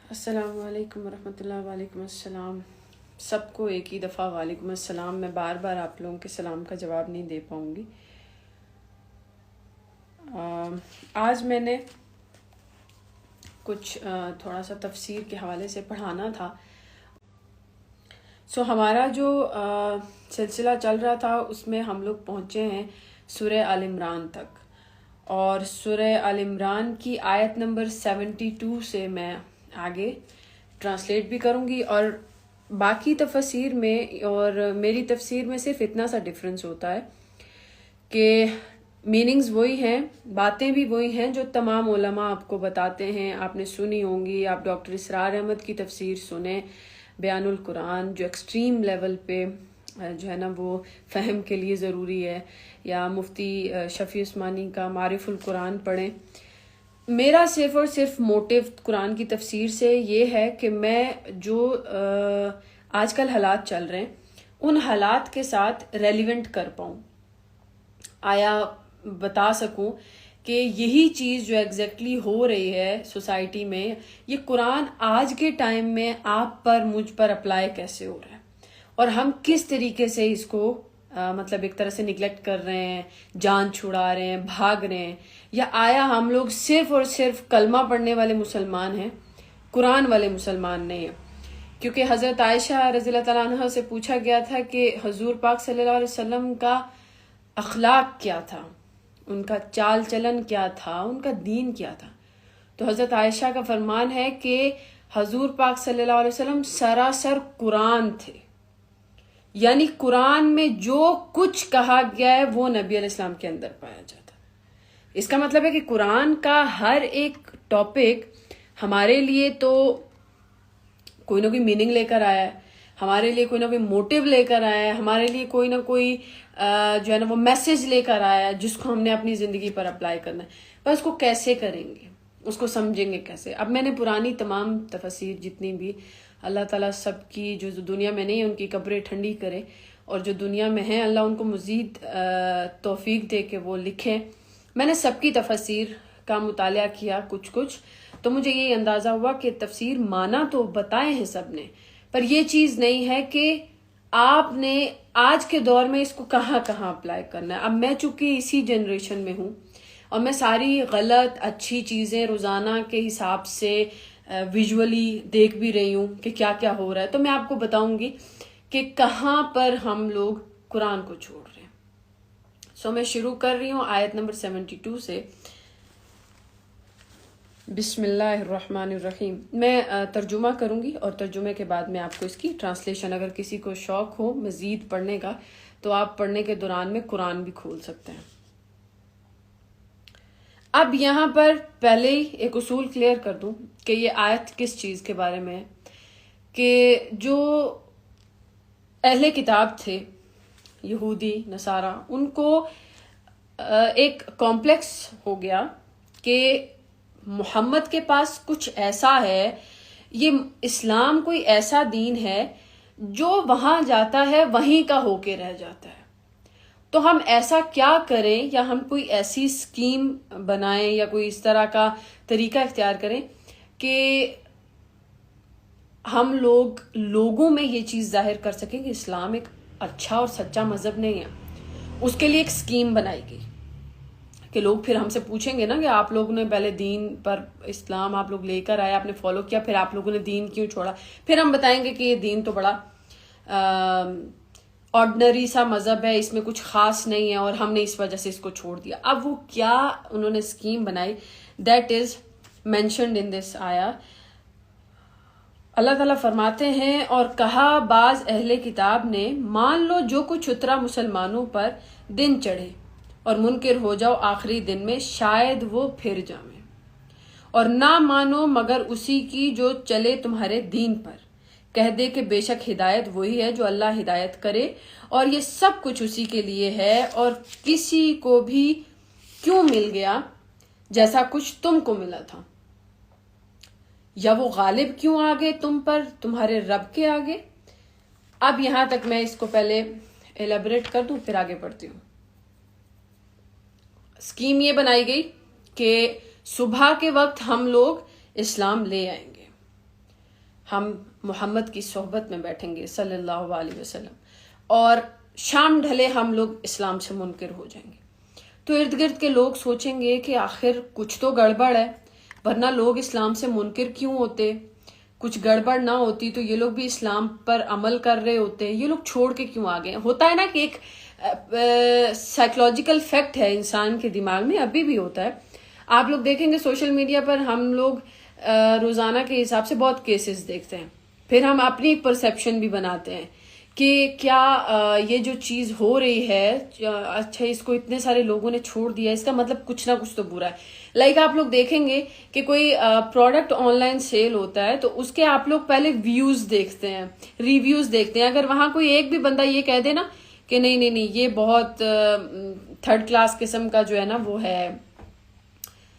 السلام علیکم ورحمۃ اللہ. وعلیکم السلام. سب کو ایک ہی دفعہ وعلیکم السلام. میں بار بار آپ لوگوں کے سلام کا جواب نہیں دے پاؤں گی. آج میں نے کچھ تھوڑا سا تفسیر کے حوالے سے پڑھانا تھا. ہمارا جو سلسلہ چل رہا تھا اس میں ہم لوگ پہنچے ہیں سورہ آل عمران تک، اور سورہ آل عمران کی آیت نمبر 72 سے میں آگے ٹرانسلیٹ بھی کروں گی. اور باقی تفسیر میں اور میری تفسیر میں صرف اتنا سا ڈفرینس ہوتا ہے کہ میننگز وہی ہیں، باتیں بھی وہی ہیں جو تمام علماء آپ کو بتاتے ہیں. آپ نے سنی ہوں گی. آپ ڈاکٹر اسرار احمد کی تفسیر سنیں، بیان القرآن، جو ایکسٹریم لیول پہ جو ہے نا وہ فہم کے لیے ضروری ہے، یا مفتی شفیع عثمانی کا معارف القرآن پڑھیں. میرا صرف اور صرف موٹیو قرآن کی تفسیر سے یہ ہے کہ میں جو آج کل حالات چل رہے ہیں ان حالات کے ساتھ ریلیونٹ کر پاؤں، آیا بتا سکوں کہ یہی چیز جو ایگزیکٹلی ہو رہی ہے سوسائٹی میں، یہ قرآن آج کے ٹائم میں آپ پر مجھ پر اپلائی کیسے ہو رہا ہے، اور ہم کس طریقے سے اس کو مطلب ایک طرح سے نگلیکٹ کر رہے ہیں، جان چھڑا رہے ہیں، بھاگ رہے ہیں، یا آیا ہم لوگ صرف اور صرف کلمہ پڑھنے والے مسلمان ہیں، قرآن والے مسلمان نہیں ہیں. کیونکہ حضرت عائشہ رضی اللہ تعالیٰ عنہ سے پوچھا گیا تھا کہ حضور پاک صلی اللہ علیہ وسلم کا اخلاق کیا تھا، ان کا چال چلن کیا تھا، ان کا دین کیا تھا. تو حضرت عائشہ کا فرمان ہے کہ حضور پاک صلی اللہ علیہ وسلم سراسر قرآن تھے، یعنی قرآن میں جو کچھ کہا گیا ہے وہ نبی علیہ السلام کے اندر پایا جاتا. اس کا مطلب ہے کہ قرآن کا ہر ایک ٹاپک ہمارے لیے تو کوئی نہ کوئی میننگ لے کر آیا ہے، ہمارے لیے کوئی نہ کوئی موٹیو لے کر آیا ہے، ہمارے لیے کوئی نہ کوئی جو ہے نا وہ میسج لے کر آیا ہے جس کو ہم نے اپنی زندگی پر اپلائی کرنا ہے. پر اس کو کیسے کریں گے، اس کو سمجھیں گے کیسے؟ اب میں نے پرانی تمام تفاسیر جتنی بھی، اللہ تعالیٰ سب کی جو دنیا میں نہیں ان کی قبریں ٹھنڈی کرے، اور جو دنیا میں ہیں اللہ ان کو مزید توفیق دے کہ وہ لکھیں. میں نے سب کی تفاسیر کا مطالعہ کیا کچھ، تو مجھے یہ اندازہ ہوا کہ تفسیر مانا تو بتائے ہیں سب نے، پر یہ چیز نہیں ہے کہ آپ نے آج کے دور میں اس کو کہاں اپلائی کرنا ہے. اب میں چونکہ اسی جنریشن میں ہوں اور میں ساری غلط اچھی چیزیں روزانہ کے حساب سے ویژولی دیکھ بھی رہی ہوں کہ کیا کیا ہو رہا ہے، تو میں آپ کو بتاؤں گی کہ کہاں پر ہم لوگ قرآن کو چھوڑ رہے ہیں. میں شروع کر رہی ہوں آیت نمبر 72 سے. بسم اللہ الرحمن الرحیم. میں ترجمہ کروں گی اور ترجمے کے بعد میں آپ کو اس کی ٹرانسلیشن، اگر کسی کو شوق ہو مزید پڑھنے کا تو آپ پڑھنے کے دوران میں قرآن بھی کھول سکتے ہیں. اب یہاں پر پہلے ہی ایک اصول کلیئر کر دوں کہ یہ آیت کس چیز کے بارے میں ہے، کہ جو اہل کتاب تھے، یہودی نصارہ، ان کو ایک کمپلیکس ہو گیا کہ محمد کے پاس کچھ ایسا ہے، یہ اسلام کوئی ایسا دین ہے جو وہاں جاتا ہے وہیں کا ہو کے رہ جاتا ہے. تو ہم ایسا کیا کریں، یا ہم کوئی ایسی اسکیم بنائیں یا کوئی اس طرح کا طریقہ اختیار کریں کہ ہم لوگوں میں یہ چیز ظاہر کر سکیں کہ اسلام ایک اچھا اور سچا مذہب نہیں ہے. اس کے لیے ایک اسکیم بنائی گئی کہ لوگ پھر ہم سے پوچھیں گے نا کہ آپ لوگوں نے پہلے دین پر اسلام آپ لوگ لے کر آئے، آپ نے فالو کیا، پھر آپ لوگوں نے دین کیوں چھوڑا. پھر ہم بتائیں گے کہ یہ دین تو بڑا آرڈنری سا مذہب ہے، اس میں کچھ خاص نہیں ہے اور ہم نے اس وجہ سے اس کو چھوڑ دیا. اب وہ کیا انہوں نے اسکیم بنائی، دیٹ از مینشنڈ ان دس آیا. اللہ تعالیٰ فرماتے ہیں، اور کہا بعض اہل کتاب نے، مان لو جو کچھ اترا مسلمانوں پر دن چڑھے اور منکر ہو جاؤ آخری دن میں، شاید وہ پھر جائیں، اور نہ مانو مگر اسی کی جو چلے تمہارے دین پر. کہہ دے کہ بے شک ہدایت وہی ہے جو اللہ ہدایت کرے، اور یہ سب کچھ اسی کے لیے ہے، اور کسی کو بھی کیوں مل گیا جیسا کچھ تم کو ملا تھا، یا وہ غالب کیوں آگے تم پر تمہارے رب کے آگے. اب یہاں تک میں اس کو پہلے ایلیبریٹ کر دوں پھر آگے بڑھتی ہوں. اسکیم یہ بنائی گئی کہ صبح کے وقت ہم لوگ اسلام لے آئیں گے، ہم محمد کی صحبت میں بیٹھیں گے صلی اللہ علیہ وسلم، اور شام ڈھلے ہم لوگ اسلام سے منکر ہو جائیں گے، تو ارد گرد کے لوگ سوچیں گے کہ آخر کچھ تو گڑبڑ ہے، ورنہ لوگ اسلام سے منکر کیوں ہوتے؟ کچھ گڑبڑ نہ ہوتی تو یہ لوگ بھی اسلام پر عمل کر رہے ہوتے، یہ لوگ چھوڑ کے کیوں آ گئے؟ ہوتا ہے نا کہ ایک سائیکولوجیکل فیکٹ ہے انسان کے دماغ میں، ابھی بھی ہوتا ہے. آپ لوگ دیکھیں گے سوشل میڈیا پر ہم لوگ روزانہ کے حساب سے بہت کیسز دیکھتے ہیں، پھر ہم اپنی ایک پرسیپشن بھی بناتے ہیں کہ کیا یہ جو چیز ہو رہی ہے، اچھا اس کو اتنے سارے لوگوں نے چھوڑ دیا، اس کا مطلب کچھ نہ کچھ تو برا ہے. لائک آپ لوگ دیکھیں گے کہ کوئی پروڈکٹ آن لائن سیل ہوتا ہے تو اس کے آپ لوگ پہلے ویوز دیکھتے ہیں، ریویوز دیکھتے ہیں. اگر وہاں کوئی ایک بھی بندہ یہ کہہ دے نا کہ نہیں نہیں نہیں یہ بہت تھرڈ کلاس قسم کا جو ہے نا وہ ہے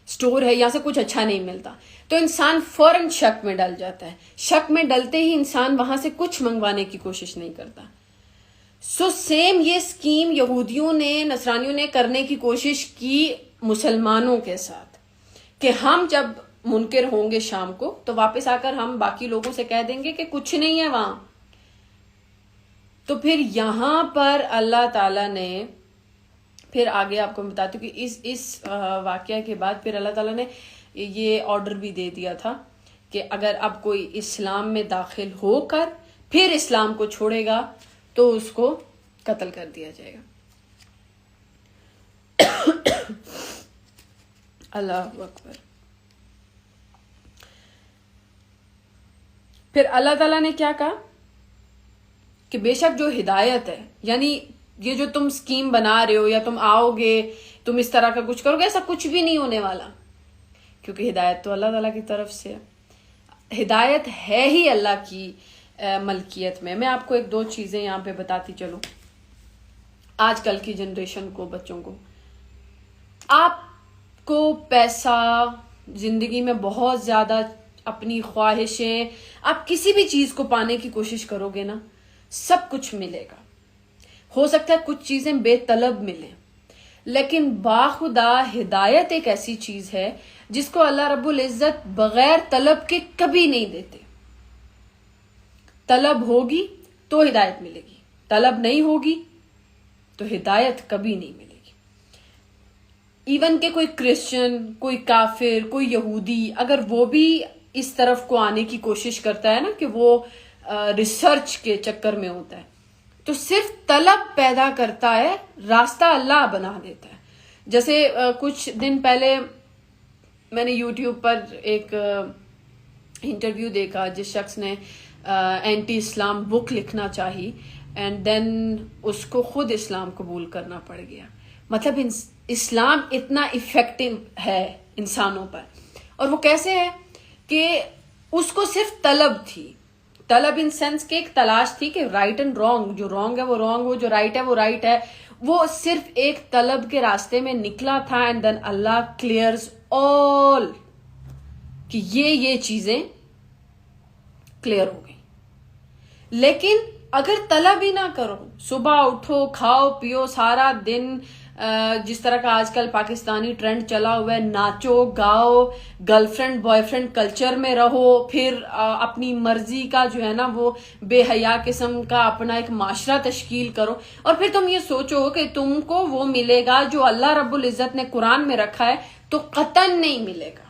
اسٹور ہے، یہاں سے کچھ اچھا نہیں ملتا، تو انسان فوراً شک میں ڈل جاتا ہے. شک میں ڈلتے ہی انسان وہاں سے کچھ منگوانے کی کوشش نہیں کرتا. سو سیم یہ اسکیم یہودیوں نے، نصرانیوں نے کرنے کی کوشش کی مسلمانوں کے ساتھ، کہ ہم جب منکر ہوں گے شام کو تو واپس آ کر ہم باقی لوگوں سے کہہ دیں گے کہ کچھ نہیں ہے وہاں. تو پھر یہاں پر اللہ تعالیٰ نے، پھر آگے آپ کو بتاتی ہوں کہ اس واقعہ کے بعد پھر اللہ تعالیٰ نے یہ آرڈر بھی دے دیا تھا کہ اگر اب کوئی اسلام میں داخل ہو کر پھر اسلام کو چھوڑے گا تو اس کو قتل کر دیا جائے گا. اللہ اکبر. پھر اللہ تعالیٰ نے کیا کہا کہ بے شک جو ہدایت ہے، یعنی یہ جو تم سکیم بنا رہے ہو یا تم آؤ گے تم اس طرح کا کچھ کرو گے، ایسا کچھ بھی نہیں ہونے والا، کیونکہ ہدایت تو اللہ تعالیٰ کی طرف سے ہے. ہدایت ہے ہی اللہ کی ملکیت میں. میں آپ کو ایک دو چیزیں یہاں پہ بتاتی چلوں. آج کل کی جنریشن کو، بچوں کو، آپ کو پیسہ، زندگی میں بہت زیادہ اپنی خواہشیں، آپ کسی بھی چیز کو پانے کی کوشش کرو گے نا، سب کچھ ملے گا. ہو سکتا ہے کچھ چیزیں بے طلب ملیں، لیکن باخدا ہدایت ایک ایسی چیز ہے جس کو اللہ رب العزت بغیر طلب کے کبھی نہیں دیتے. طلب ہوگی تو ہدایت ملے گی، طلب نہیں ہوگی تو ہدایت کبھی نہیں ملے گی. ایون کہ کوئی کرسچن، کوئی کافر، کوئی یہودی، اگر وہ بھی اس طرف کو آنے کی کوشش کرتا ہے نا کہ وہ ریسرچ کے چکر میں ہوتا ہے، تو صرف طلب پیدا کرتا ہے، راستہ اللہ بنا دیتا ہے. جیسے کچھ دن پہلے میں نے یوٹیوب پر ایک انٹرویو دیکھا جس شخص نے اینٹی اسلام بک لکھنا چاہی، اینڈ دین اس کو خود اسلام قبول کرنا پڑ گیا. مطلب اسلام اتنا افیکٹو ہے انسانوں پر. اور وہ کیسے ہے کہ اس کو صرف طلب تھی، طلب ان سینس کہ ایک تلاش تھی کہ رائٹ اینڈ رانگ، جو رانگ ہے وہ رانگ ہو، جو رائٹ ہے وہ رائٹ ہے. وہ صرف ایک طلب کے راستے میں نکلا تھا، اینڈ دین اللہ کلیئرز آل کہ یہ چیزیں کلیئر ہو گئی. لیکن اگر طلب ہی نہ کرو، صبح اٹھو، کھاؤ پیو سارا دن، جس طرح کا آج کل پاکستانی ٹرینڈ چلا ہوا ہے، ناچو گاؤ، girlfriend boyfriend culture میں رہو، پھر اپنی مرضی کا جو ہے نا وہ بے حیا قسم کا اپنا ایک معاشرہ تشکیل کرو، اور پھر تم یہ سوچو کہ تم کو وہ ملے گا جو اللہ رب العزت نے قرآن میں رکھا ہے، تو قطعاً نہیں ملے گا،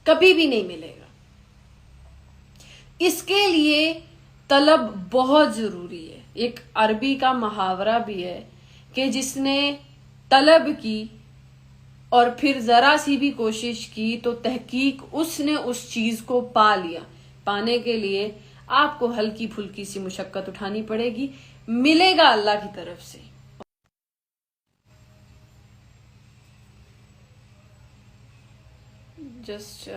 کبھی بھی نہیں ملے گا. اس کے لیے طلب بہت ضروری ہے. ایک عربی کا محاورہ بھی ہے کہ جس نے طلب کی اور پھر ذرا سی بھی کوشش کی تو تحقیق اس نے اس چیز کو پا لیا. پانے کے لیے آپ کو ہلکی پھلکی سی مشقت اٹھانی پڑے گی، ملے گا اللہ کی طرف سے. جسٹ